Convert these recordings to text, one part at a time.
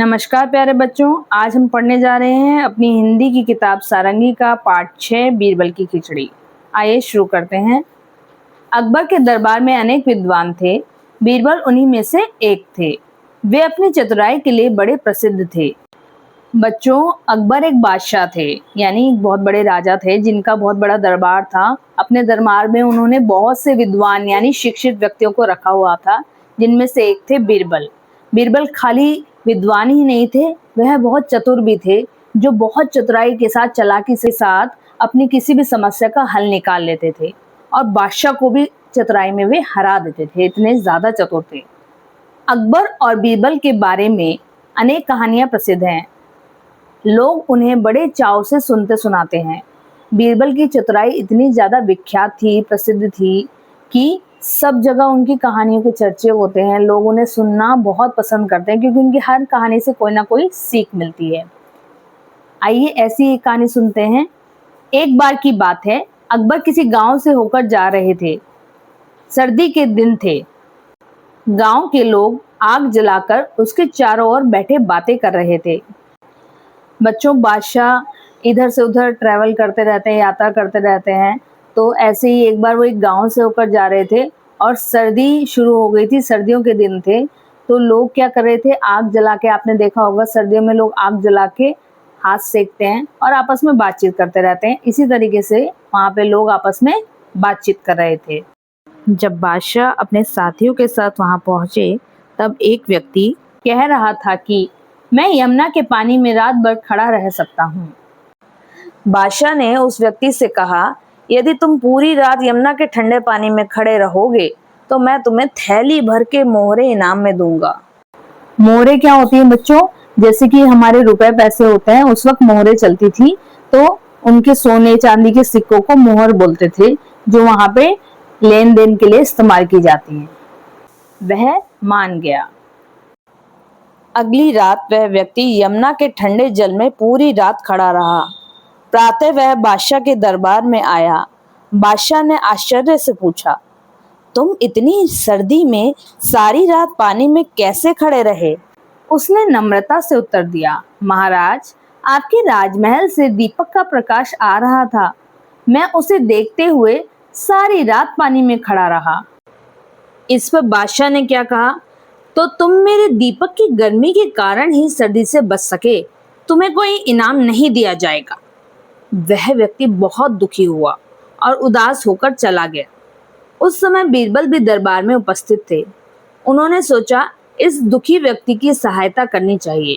नमस्कार प्यारे बच्चों, आज हम पढ़ने जा रहे हैं अपनी हिंदी की किताब सारंगी का पाठ 6 बीरबल की खिचड़ी। आइए शुरू करते हैं। अकबर के दरबार में अनेक विद्वान थे, बीरबल उन्हीं में से एक थे। वे अपनी चतुराई के लिए बड़े प्रसिद्ध थे। बच्चों, अकबर एक बादशाह थे, यानी एक बहुत बड़े राजा थे जिनका बहुत बड़ा दरबार था। अपने दरबार में उन्होंने बहुत से विद्वान यानी शिक्षित व्यक्तियों को रखा हुआ था, जिनमें से एक थे बीरबल। बीरबल खाली विद्वान ही नहीं थे, वह बहुत चतुर भी थे, जो बहुत चतुराई के साथ, चालाकी के साथ अपनी किसी भी समस्या का हल निकाल लेते थे और बादशाह को भी चतुराई में वे हरा देते थे, इतने ज्यादा चतुर थे। अकबर और बीरबल के बारे में अनेक कहानियां प्रसिद्ध हैं। लोग उन्हें बड़े चाव से सुनते सुनाते हैं। बीरबल की चतुराई इतनी ज्यादा विख्यात थी, प्रसिद्ध थी कि सब जगह उनकी कहानियों के चर्चे होते हैं। लोग उन्हें सुनना बहुत पसंद करते हैं क्योंकि उनकी हर कहानी से कोई ना कोई सीख मिलती है। आइए ऐसी एक कहानी सुनते हैं। एक बार की बात है, अकबर किसी गांव से होकर जा रहे थे। सर्दी के दिन थे। गांव के लोग आग जलाकर उसके चारों ओर बैठे बातें कर रहे थे। बच्चों, बादशाह इधर से उधर ट्रैवल करते रहते हैं, यात्रा करते रहते हैं। तो ऐसे ही एक बार वो एक गांव से होकर जा रहे थे और सर्दी शुरू हो गई थी, सर्दियों के दिन थे। तो लोग क्या कर रहे थे, आग जला के, आपने देखा होगा सर्दियों में लोग आग जला के हाथ सेकते हैं और आपस में बातचीत करते रहते हैं। इसी तरीके से वहां पे लोग आपस में बातचीत कर रहे थे। जब बादशाह अपने साथियों के साथ वहां पहुंचे, तब एक व्यक्ति कह रहा था कि मैं यमुना के पानी में रात भर खड़ा रह सकता हूँ। बादशाह ने उस व्यक्ति से कहा, यदि तुम पूरी रात यमुना के ठंडे पानी में खड़े रहोगे तो मैं तुम्हें थैली भर के मोहरे इनाम में दूंगा। मोहरे क्या होती है बच्चों? जैसे कि हमारे रुपए पैसे होते हैं, उस वक्त मोहरे चलती थी, तो उनके सोने चांदी के सिक्कों को मोहर बोलते थे, जो वहां पे लेन देन के लिए इस्तेमाल की जाती है। वह मान गया। अगली रात वह व्यक्ति यमुना के ठंडे जल में पूरी रात खड़ा रहा। प्रातः वह बादशाह के दरबार में आया। बादशाह ने आश्चर्य से पूछा, तुम इतनी सर्दी में सारी रात पानी में कैसे खड़े रहे? उसने नम्रता से उत्तर दिया, महाराज, आपके राजमहल से दीपक का प्रकाश आ रहा था। मैं उसे देखते हुए सारी रात पानी में खड़ा रहा। इस पर बादशाह ने क्या कहा, तो तुम मेरे दीपक की गर्मी के कारण ही सर्दी से बच सके, तुम्हें कोई इनाम नहीं दिया जाएगा। वह व्यक्ति बहुत दुखी हुआ और उदास होकर चला गया। उस समय बीरबल भी दरबार में उपस्थित थे। उन्होंने सोचा, इस दुखी व्यक्ति की सहायता करनी चाहिए।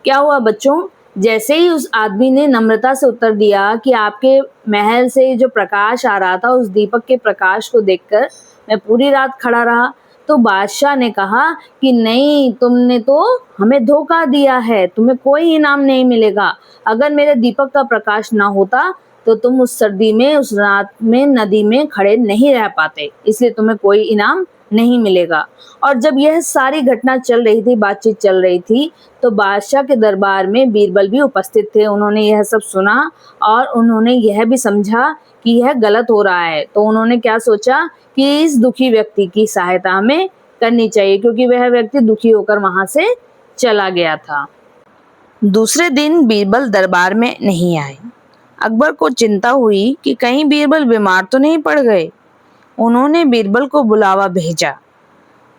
क्या हुआ बच्चों, जैसे ही उस आदमी ने नम्रता से उत्तर दिया कि आपके महल से जो प्रकाश आ रहा था, उस दीपक के प्रकाश को देखकर मैं पूरी रात खड़ा रहा, तो बादशाह ने कहा कि नहीं, तुमने तो हमें धोखा दिया है, तुम्हें कोई इनाम नहीं मिलेगा। अगर मेरे दीपक का प्रकाश ना होता तो तुम उस सर्दी में, उस रात में नदी में खड़े नहीं रह पाते, इसलिए तुम्हें कोई इनाम नहीं मिलेगा। और जब यह सारी घटना चल रही थी, बातचीत चल रही थी, तो बादशाह के दरबार में बीरबल भी उपस्थित थे। उन्होंने यह सब सुना और उन्होंने यह भी समझा कि यह गलत हो रहा है। तो उन्होंने क्या सोचा कि इस दुखी व्यक्ति की सहायता हमें करनी चाहिए, क्योंकि वह व्यक्ति दुखी होकर वहां से चला गया था। दूसरे दिन बीरबल दरबार में नहीं आए। अकबर को चिंता हुई कि कहीं बीरबल बीमार तो नहीं पड़ गए। उन्होंने बीरबल को बुलावा भेजा।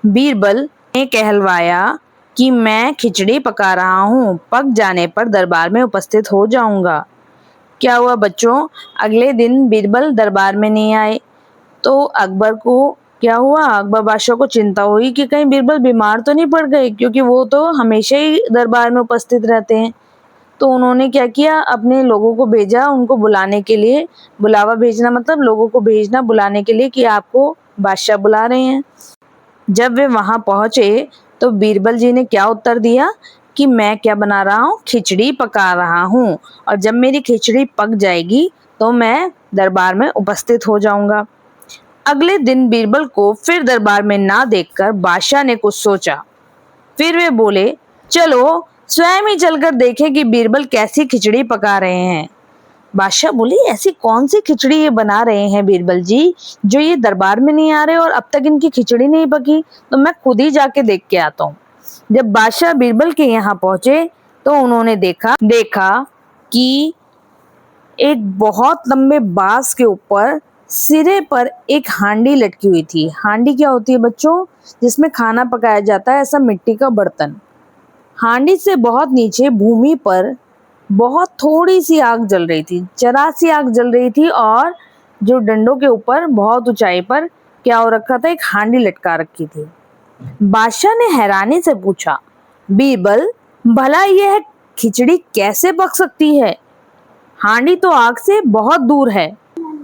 बीरबल ने कहलवाया कि मैं खिचड़ी पका रहा हूँ, पक जाने पर दरबार में उपस्थित हो जाऊंगा। क्या हुआ बच्चों, अगले दिन बीरबल दरबार में नहीं आए। तो अकबर को क्या हुआ, अकबर बादशाह को चिंता हुई कि कहीं बीरबल बीमार तो नहीं पड़ गए, क्योंकि वो तो हमेशा ही दरबार में उपस्थित रहते हैं। तो उन्होंने क्या किया, अपने लोगों को भेजा उनको बुलाने के लिए। बुलावा भेजना मतलब लोगों को भेजना बुलाने के लिए कि आपको बादशाह बुला रहे हैं। जब वे वहां पहुंचे तो बीरबल जी ने क्या उत्तर दिया कि मैं क्या बना रहा हूँ, खिचड़ी पका रहा हूँ, और जब मेरी खिचड़ी पक जाएगी तो मैं दरबार में उपस्थित हो जाऊंगा। अगले दिन बीरबल को फिर दरबार में ना देखकर बादशाह ने कुछ सोचा। फिर वे बोले, चलो स्वयं ही चलकर देखें कि बीरबल कैसी खिचड़ी पका रहे हैं। बादशाह बोली, ऐसी कौन सी खिचड़ी ये बना रहे हैं बीरबल जी, जो ये दरबार में नहीं आ रहे और अब तक इनकी खिचड़ी नहीं पकी, तो मैं खुद ही जाके देख के आता हूँ। जब बादशाह बीरबल के यहाँ पहुंचे तो उन्होंने देखा कि एक बहुत लंबे बांस के ऊपर सिरे पर एक हांडी लटकी हुई थी। हांडी क्या होती है बच्चों? जिसमें खाना पकाया जाता है, ऐसा मिट्टी का बर्तन। हांडी से बहुत नीचे भूमि पर बहुत थोड़ी सी आग जल रही थी, जरा सी आग जल रही थी, और जो डंडों के ऊपर बहुत ऊंचाई पर क्या हो रखा था, एक हांडी लटका रखी थी। बादशाह ने हैरानी से पूछा, बीरबल, भला यह खिचड़ी कैसे पक सकती है? हांडी तो आग से बहुत दूर है।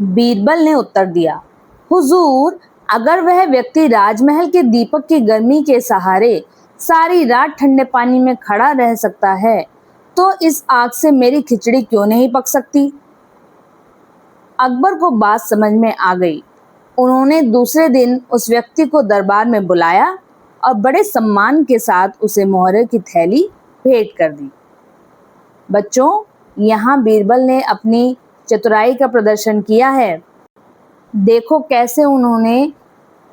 बीरबल ने उत्तर दिया, हुजूर, अगर वह व्यक्ति राजमहल के दीपक की गर्मी के सहारे सारी रात ठंडे पानी में खड़ा रह सकता है, तो इस आग से मेरी खिचड़ी क्यों नहीं पक सकती? अकबर को बात समझ में आ गई। उन्होंने दूसरे दिन उस व्यक्ति को दरबार में बुलाया और बड़े सम्मान के साथ उसे मोहरे की थैली भेंट कर दी। बच्चों, यहाँ बीरबल ने अपनी चतुराई का प्रदर्शन किया है। देखो कैसे उन्होंने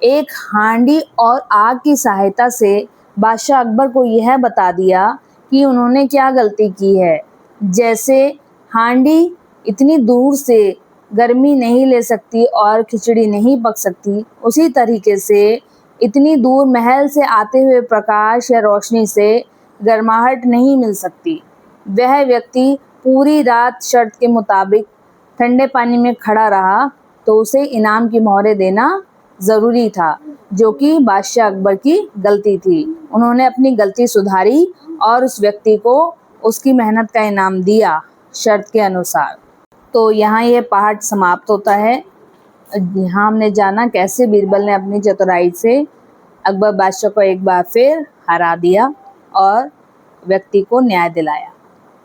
एक हांडी और आग की सहायता से बादशाह अकबर को यह बता दिया कि उन्होंने क्या गलती की है। जैसे हांडी इतनी दूर से गर्मी नहीं ले सकती और खिचड़ी नहीं पक सकती, उसी तरीके से इतनी दूर महल से आते हुए प्रकाश या रोशनी से गर्माहट नहीं मिल सकती। वह व्यक्ति पूरी रात शर्त के मुताबिक ठंडे पानी में खड़ा रहा तो उसे इनाम की मोहरें देना ज़रूरी था, जो कि बादशाह अकबर की गलती थी। उन्होंने अपनी गलती सुधारी और उस व्यक्ति को उसकी मेहनत का इनाम दिया शर्त के अनुसार। तो यहाँ ये पाठ समाप्त होता है। यहाँ हमने जाना कैसे बीरबल ने अपनी चतुराई से अकबर बादशाह को एक बार फिर हरा दिया और व्यक्ति को न्याय दिलाया।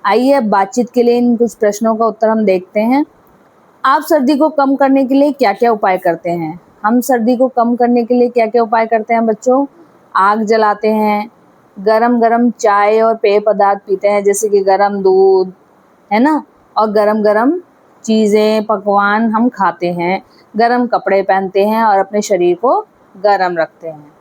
आइए अब बातचीत के लिए इन कुछ प्रश्नों का उत्तर हम देखते हैं। आप सर्दी को कम करने के लिए क्या क्या उपाय करते हैं? हम सर्दी को कम करने के लिए क्या क्या उपाय करते हैं बच्चों? आग जलाते हैं, गरम गरम चाय और पेय पदार्थ पीते हैं, जैसे कि गरम दूध, है ना, और गरम गरम चीज़ें, पकवान हम खाते हैं, गरम कपड़े पहनते हैं और अपने शरीर को गरम रखते हैं।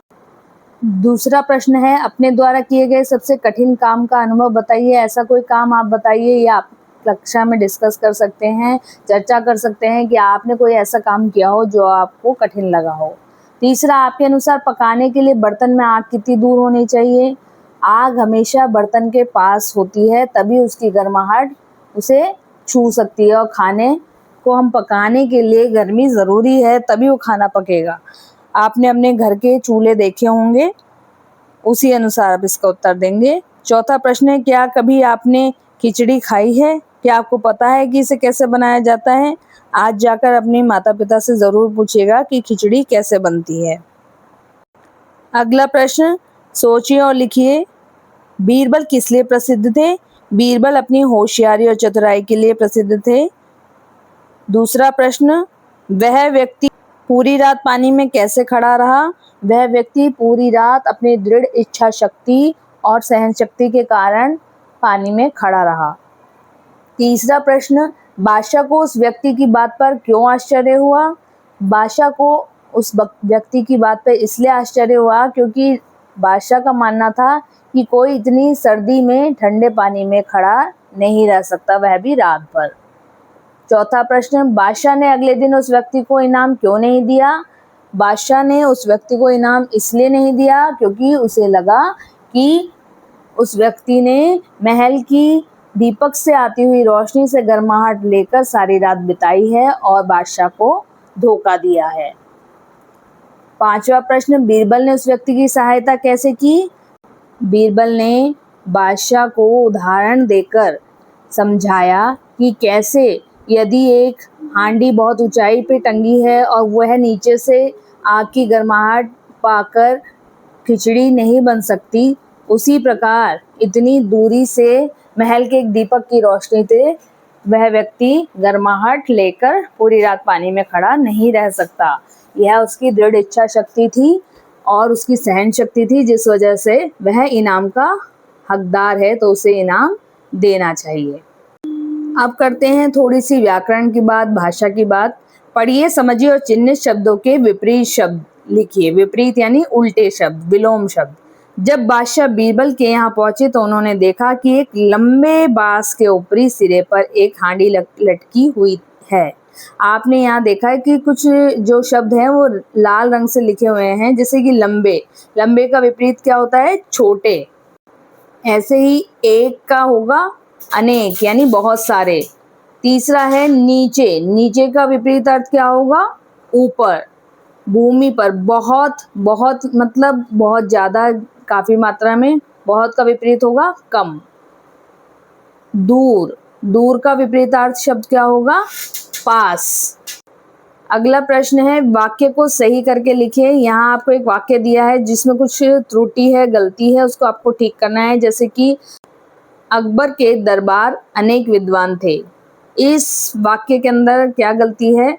दूसरा प्रश्न है, अपने द्वारा किए गए सबसे कठिन काम का अनुभव बताइए। ऐसा कोई काम आप बताइए, या आप कक्षा में डिस्कस कर सकते हैं, चर्चा कर सकते हैं कि आपने कोई ऐसा काम किया हो जो आपको कठिन लगा हो। तीसरा, आपके अनुसार पकाने के लिए बर्तन में आग कितनी दूर होनी चाहिए? आग हमेशा बर्तन के पास होती है, तभी उसकी गर्माहट उसे छू सकती है, और खाने को हम पकाने के लिए गर्मी ज़रूरी है, तभी वो खाना पकेगा। आपने अपने घर के चूल्हे देखे होंगे, उसी अनुसार आप इसका उत्तर देंगे। चौथा प्रश्न है, क्या कभी आपने खिचड़ी खाई है? क्या आपको पता है कि इसे कैसे बनाया जाता है? आज जाकर अपने माता पिता से ज़रूर पूछिएगा कि खिचड़ी कैसे बनती है। अगला प्रश्न, सोचिए और लिखिए, बीरबल किस लिए प्रसिद्ध थे? बीरबल अपनी होशियारी और चतुराई के लिए प्रसिद्ध थे। दूसरा प्रश्न, वह व्यक्ति पूरी रात पानी में कैसे खड़ा रहा? वह व्यक्ति पूरी रात अपनी दृढ़ इच्छा शक्ति और सहन शक्ति के कारण पानी में खड़ा रहा। तीसरा प्रश्न, बादशाह को उस व्यक्ति की बात पर क्यों आश्चर्य हुआ? बादशाह को उस व्यक्ति की बात पर इसलिए आश्चर्य हुआ क्योंकि बादशाह का मानना था कि कोई इतनी सर्दी में ठंडे पानी में खड़ा नहीं रह सकता, वह भी रात भर। चौथा प्रश्न, बादशाह ने अगले दिन उस व्यक्ति को इनाम क्यों नहीं दिया? बादशाह ने उस व्यक्ति को इनाम इसलिए नहीं दिया क्योंकि उसे लगा कि उस व्यक्ति ने महल की दीपक से आती हुई रोशनी से गर्माहट लेकर सारी रात बिताई है और बादशाह को धोखा दिया है। पांचवा प्रश्न, बीरबल ने उस व्यक्ति की सहायता कैसे की? बीरबल ने बादशाह को उदाहरण देकर समझाया कि कैसे यदि एक हांडी बहुत ऊंचाई पे टंगी है और वह नीचे से आग की गर्माहट पाकर खिचड़ी नहीं बन सकती, उसी प्रकार इतनी दूरी से महल के एक दीपक की रोशनी से वह व्यक्ति गर्माहट लेकर पूरी रात पानी में खड़ा नहीं रह सकता। यह उसकी दृढ़ इच्छा शक्ति थी और उसकी सहन शक्ति थी, जिस वजह से वह इनाम का हकदार है, तो उसे इनाम देना चाहिए। अब करते हैं थोड़ी सी व्याकरण की बात, भाषा की बात। पढ़िए, समझिए और चिन्हित शब्दों के विपरीत शब्द लिखिए। विपरीत यानी उल्टे शब्द, विलोम शब्द। जब बादशाह बीरबल के यहाँ पहुंचे तो उन्होंने देखा कि एक लंबे बांस के ऊपरी सिरे पर एक हांडी लटकी हुई है। आपने यहाँ देखा है कि कुछ जो शब्द हैं वो लाल रंग से लिखे हुए हैं, जैसे कि लंबे। लंबे का विपरीत क्या होता है? छोटे। ऐसे ही एक का होगा अनेक, यानी बहुत सारे। तीसरा है नीचे। नीचे का विपरीत अर्थ क्या होगा? ऊपर, भूमि पर। बहुत, बहुत मतलब बहुत ज्यादा, काफी मात्रा में। बहुत का विपरीत होगा कम। दूर। दूर का विपरीतार्थ शब्द क्या होगा? पास। अगला प्रश्न है, वाक्य को सही करके लिखिए। यहाँ आपको एक वाक्य दिया है जिसमें कुछ त्रुटि है, गलती है, उसको आपको ठीक करना है। जैसे कि अकबर के दरबार अनेक विद्वान थे। इस वाक्य के अंदर क्या गलती है?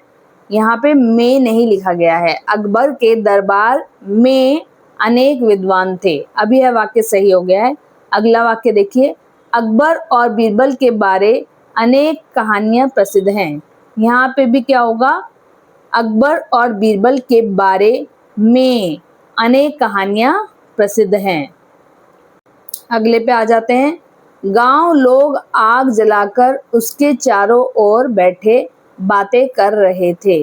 यहाँ पे में नहीं लिखा गया है। अकबर के दरबार में अनेक विद्वान थे। अब यह वाक्य सही हो गया है। अगला वाक्य देखिए, अकबर और बीरबल के बारे अनेक कहानियां प्रसिद्ध हैं। यहाँ पे भी क्या होगा? अकबर और बीरबल के बारे में अनेक कहानियां प्रसिद्ध हैं। अगले पे आ जाते हैं। गांव लोग आग जलाकर उसके चारों ओर बैठे बातें कर रहे थे।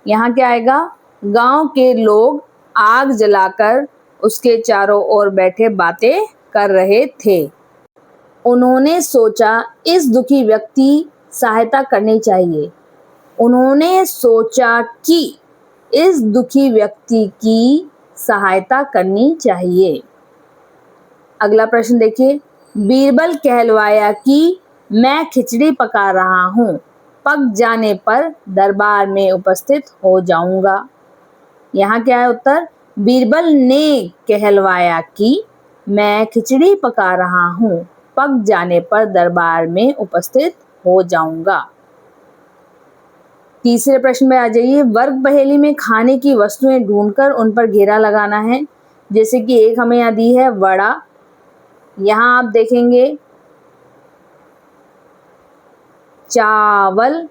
यहाँ क्या आएगा? गांव के लोग आग जलाकर उसके चारों ओर बैठे बातें कर रहे थे। उन्होंने सोचा इस दुखी व्यक्ति सहायता करनी चाहिए। उन्होंने सोचा कि इस दुखी व्यक्ति की सहायता करनी चाहिए। अगला प्रश्न देखिए, बीरबल कहलवाया कि मैं खिचड़ी पका रहा हूँ, पक जाने पर दरबार में उपस्थित हो जाऊंगा। यहाँ क्या है उत्तर? बीरबल ने कहलवाया कि मैं खिचड़ी पका रहा हूँ, पक जाने पर दरबार में उपस्थित हो जाऊंगा। तीसरे प्रश्न में आ जाइए। वर्ग पहेली में खाने की वस्तुएं ढूंढकर उन पर घेरा लगाना है। जैसे कि एक हमें यहाँ दी है वड़ा। यहाँ आप देखेंगे चावल,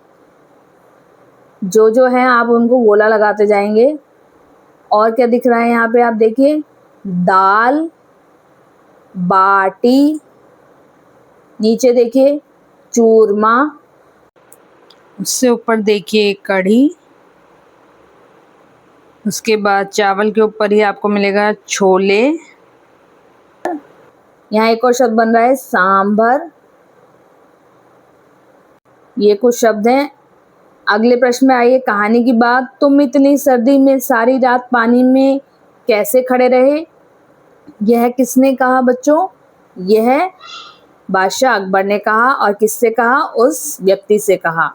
जो है आप उनको गोला लगाते जाएंगे। और क्या दिख रहा है यहाँ पे? आप देखिए दाल, बाटी, नीचे देखिए चूरमा, उससे ऊपर देखिए कढ़ी, उसके बाद चावल के ऊपर ही आपको मिलेगा छोले। यहाँ एक और शब्द बन रहा है सांभर। ये कुछ शब्द हैं। अगले प्रश्न में आइए, कहानी की बात। तुम इतनी सर्दी में सारी रात पानी में कैसे खड़े रहे? यह किसने कहा बच्चों? यह बादशाह अकबर ने कहा। और किससे कहा? उस व्यक्ति से कहा।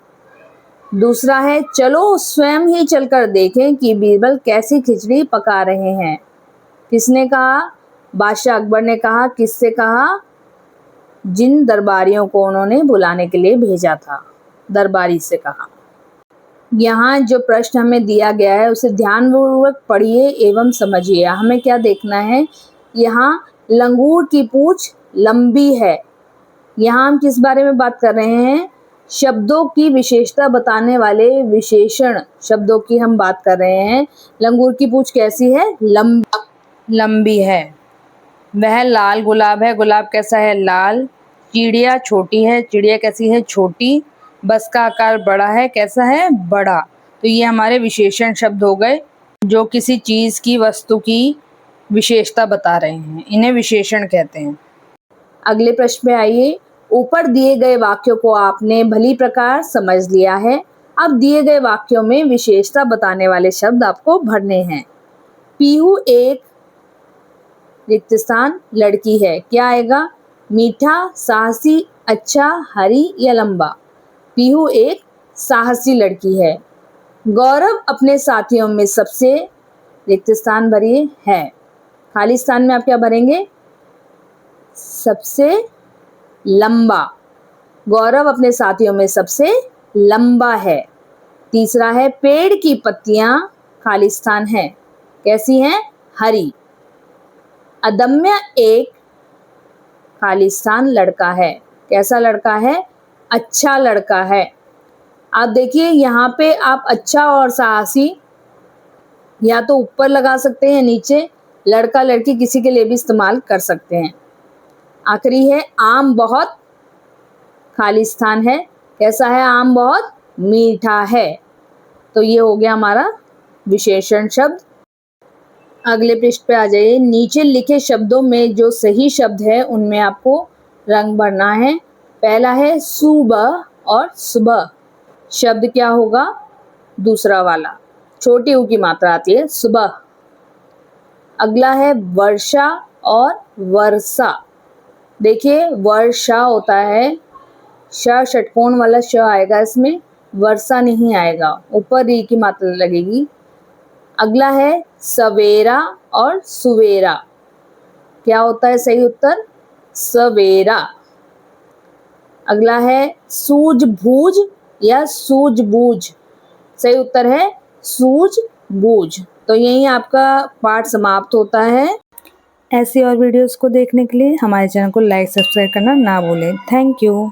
दूसरा है, चलो स्वयं ही चलकर देखें कि बीरबल कैसी खिचड़ी पका रहे हैं। किसने कहा? बादशाह अकबर ने कहा। किससे कहा? जिन दरबारियों को उन्होंने बुलाने के लिए भेजा था, दरबारी से कहा। यहाँ जो प्रश्न हमें दिया गया है उसे ध्यानपूर्वक पढ़िए एवं समझिए। हमें क्या देखना है? यहाँ लंगूर की पूंछ लंबी है। यहाँ हम किस बारे में बात कर रहे हैं? शब्दों की विशेषता बताने वाले विशेषण शब्दों की हम बात कर रहे हैं। लंगूर की पूंछ कैसी है? लंबी है। वह लाल गुलाब है। गुलाब कैसा है? लाल। चिड़िया छोटी है। चिड़िया कैसी है? छोटी। बस का आकार बड़ा है। कैसा है? बड़ा। तो ये हमारे विशेषण शब्द हो गए जो किसी चीज की, वस्तु की विशेषता बता रहे हैं। इन्हें विशेषण कहते हैं। अगले प्रश्न में आइए। ऊपर दिए गए वाक्यों को आपने भली प्रकार समझ लिया है। अब दिए गए वाक्यों में विशेषता बताने वाले शब्द आपको भरने हैं। पीहू एक रिक्त स्थान लड़की है। क्या आएगा? मीठा, साहसी, अच्छा, हरी या लंबा? पीहू एक साहसी लड़की है। गौरव अपने साथियों में सबसे, रिक्त स्थान भरिए, है। खाली स्थान में आप क्या भरेंगे? सबसे लंबा। गौरव अपने साथियों में सबसे लंबा है। तीसरा है, पेड़ की पत्तियां, खाली स्थान है, कैसी हैं? हरी। अदम्य एक, खाली स्थान, लड़का है। कैसा लड़का है? अच्छा लड़का है। आप देखिए यहाँ पे आप अच्छा और साहसी या तो ऊपर लगा सकते हैं या नीचे। लड़का लड़की किसी के लिए भी इस्तेमाल कर सकते हैं। आखिरी है आम बहुत खाली स्थान है। कैसा है? आम बहुत मीठा है। तो ये हो गया हमारा विशेषण शब्द। अगले पृष्ठ पे आ जाइए। नीचे लिखे शब्दों में जो सही शब्द है उनमें आपको रंग भरना है। पहला है सुबह और सुबह। शब्द क्या होगा? दूसरा वाला, छोटी ऊ की मात्रा आती है, सुबह। अगला है वर्षा और वर्षा। देखिए वर्षा होता है, श षटकोण वाला श आएगा इसमें, वर्षा नहीं आएगा, ऊपर ई की मात्रा लगेगी। अगला है सवेरा और सुवेरा। क्या होता है सही उत्तर? सवेरा। अगला है सूझबूझ या सूझबूझ। सही उत्तर है सूझबूझ। तो यहीं आपका पाठ समाप्त होता है। ऐसी और वीडियोस को देखने के लिए हमारे चैनल को लाइक सब्सक्राइब करना ना भूलें। Thank you.